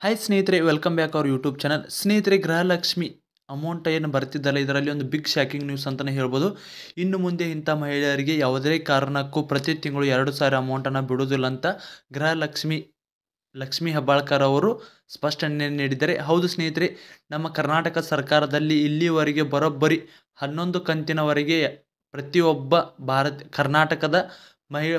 Hi ಸ್ನೇಹಿತರೆ, welcome back our YouTube channel. ಸ್ನೇಹಿತರೆ, Gruhalakshmi amount ಏನು ಬರ್ತಿದ್ದಲ್ಲ, ಇದರಲ್ಲಿ ಒಂದು ಬಿಗ್ ಶಾಕಿಂಗ್ ನ್ಯೂಸ್ ಅಂತಲೇ ಹೇಳ್ಬೋದು. ಇನ್ನು ಮುಂದೆ ಇಂಥ ಮಹಿಳೆಯರಿಗೆ ಯಾವುದೇ ಕಾರಣಕ್ಕೂ ಪ್ರತಿ ತಿಂಗಳು 2,000 ಅಮೌಂಟನ್ನು ಬಿಡುವುದಿಲ್ಲ ಅಂತ ಲಕ್ಷ್ಮಿ ಹೆಬ್ಬಾಳ್ಕರ್ ಅವರು ಸ್ಪಷ್ಟನೆ ನೀಡಿದ್ದಾರೆ. ಹೌದು ಸ್ನೇಹಿತರೆ, ನಮ್ಮ ಕರ್ನಾಟಕ ಸರ್ಕಾರದಲ್ಲಿ ಇಲ್ಲಿವರೆಗೆ ಬರೋಬ್ಬರಿ 11 ಕಂತಿನವರೆಗೆ ಪ್ರತಿಯೊಬ್ಬ ಕರ್ನಾಟಕದ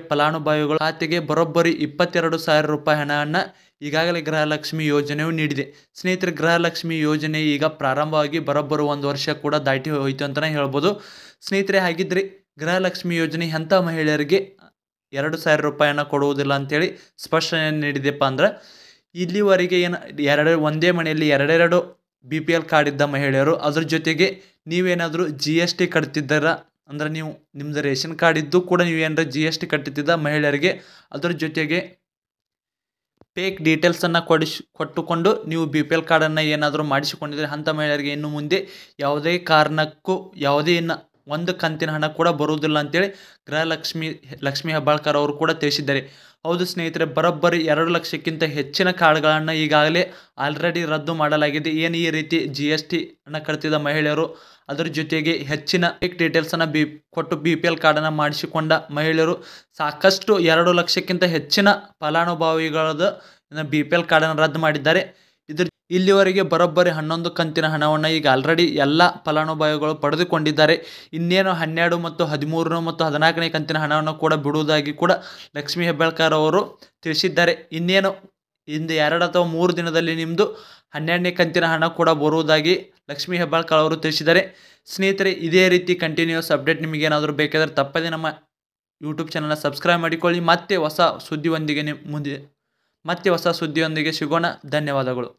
ಫಲಾನುಭವಿಗಳ ಖಾತೆಗೆ ಬರೋಬ್ಬರಿ 22,000 ರೂಪಾಯಿ ಹಣವನ್ನು ಈಗಾಗಲೇ ಗೃಹಲಕ್ಷ್ಮಿ ಯೋಜನೆಯು ನೀಡಿದೆ. ಸ್ನೇಹಿತರೆ, ಗೃಹಲಕ್ಷ್ಮಿ ಯೋಜನೆ ಈಗ ಪ್ರಾರಂಭವಾಗಿ ಬರೋಬ್ಬರಿ 1 ವರ್ಷ ಕೂಡ ದಾಟಿ ಹೋಯಿತು ಅಂತಲೇ ಹೇಳ್ಬೋದು. ಸ್ನೇಹಿತರೆ, ಹಾಗಿದ್ರೆ ಗೃಹಲಕ್ಷ್ಮಿ ಯೋಜನೆ ಎಂಥ ಮಹಿಳೆಯರಿಗೆ 2,000 ರೂಪಾಯಿಯನ್ನು ಕೊಡುವುದಿಲ್ಲ ಅಂತೇಳಿ ಸ್ಪಷ್ಟನೆ ನೀಡಿದೆಪ್ಪ ಅಂದ್ರೆ, ಇಲ್ಲಿವರೆಗೆ ಒಂದೇ ಮನೆಯಲ್ಲಿ ಎರಡೆರಡು BPL ಕಾರ್ಡ್ ಇದ್ದ ಮಹಿಳೆಯರು, ಅದ್ರ ಜೊತೆಗೆ ನೀವೇನಾದರೂ GST ಕಟ್ತಿದ್ದಾರ ಅಂದ್ರೆ, ನಿಮ್ಮದು ರೇಷನ್ ಕಾರ್ಡ್ ಇದ್ದು ಕೂಡ ನೀವೇನಾರ GST ಕಟ್ಟುತ್ತಿದ್ದ ಮಹಿಳೆಯರಿಗೆ, ಅದರ ಜೊತೆಗೆ ಫೇಕ್ ಡೀಟೇಲ್ಸನ್ನು ಕೊಟ್ಟುಕೊಂಡು ನೀವು BPL ಕಾರ್ಡನ್ನು ಏನಾದರೂ ಮಾಡಿಸಿಕೊಂಡಿದ್ರೆ ಅಂಥ ಮಹಿಳೆಯರಿಗೆ ಇನ್ನು ಮುಂದೆ ಯಾವುದೇ ಕಾರಣಕ್ಕೂ ಒಂದು ಕಂತಿನ ಹಣ ಕೂಡ ಬರುವುದಿಲ್ಲ ಅಂತೇಳಿ ಲಕ್ಷ್ಮಿ ಹೆಬ್ಬಾಳ್ಕರ್ ಅವರು ಕೂಡ ತಿಳಿಸಿದ್ದಾರೆ. ಹೌದು ಸ್ನೇಹಿತರೆ, ಬರೋಬ್ಬರಿ 2 ಲಕ್ಷಕ್ಕಿಂತ ಹೆಚ್ಚಿನ ಕಾರ್ಡ್ಗಳನ್ನು ಈಗಾಗಲೇ ಆಲ್ರೆಡಿ ರದ್ದು ಮಾಡಲಾಗಿದೆ. ಏನು ಈ ರೀತಿ GST ಅನ್ನು ಕಟ್ತಿದ್ದ ಮಹಿಳೆಯರು, ಅದರ ಜೊತೆಗೆ ಹೆಚ್ಚಿನ ಫೇಕ್ ಡೀಟೇಲ್ಸನ್ನು ಕೊಟ್ಟು BPL ಕಾರ್ಡನ್ನು ಮಾಡಿಸಿಕೊಂಡ ಮಹಿಳೆಯರು ಸಾಕಷ್ಟು 2 ಲಕ್ಷಕ್ಕಿಂತ ಹೆಚ್ಚಿನ ಫಲಾನುಭವಿಗಳದ್ದು BPL ಕಾರ್ಡನ್ನು ರದ್ದು ಮಾಡಿದ್ದಾರೆ. ಇಲ್ಲಿವರೆಗೆ ಬರೋಬ್ಬರಿ 11 ಕಂತಿನ ಹಣವನ್ನು ಈಗ ಆಲ್ರೆಡಿ ಎಲ್ಲ ಫಲಾನುಭವಿಗಳು ಪಡೆದುಕೊಂಡಿದ್ದಾರೆ. ಇನ್ನೇನು 12 ಮತ್ತು 13 ಮತ್ತು 14ನೇ ಕಂತಿನ ಹಣವನ್ನು ಕೂಡ ಬಿಡುವುದಾಗಿ ಕೂಡ ಲಕ್ಷ್ಮಿ ಹೆಬ್ಬಾಳ್ಕರ್ ಅವರು ತಿಳಿಸಿದ್ದಾರೆ. ಇನ್ನೇನು 2 ಅಥವಾ 3 ದಿನದಲ್ಲಿ ನಿಮ್ಮದು 12ನೇ ಕಂತಿನ ಹಣ ಕೂಡ ಬರುವುದಾಗಿ ಲಕ್ಷ್ಮಿ ಹೆಬ್ಬಾಳ್ಕರ್ ಅವರು ತಿಳಿಸಿದ್ದಾರೆ. ಸ್ನೇಹಿತರೆ, ಇದೇ ರೀತಿ ಕಂಟಿನ್ಯೂಸ್ ಅಪ್ಡೇಟ್ ನಿಮಗೇನಾದರೂ ಬೇಕಾದರೆ ತಪ್ಪದೇ ನಮ್ಮ ಯೂಟ್ಯೂಬ್ ಚಾನಲ್ನ ಸಬ್ಸ್ಕ್ರೈಬ್ ಮಾಡಿಕೊಳ್ಳಿ. ಮತ್ತೆ ಹೊಸ ಸುದ್ದಿಯೊಂದಿಗೆ ಸಿಗೋಣ. ಧನ್ಯವಾದಗಳು.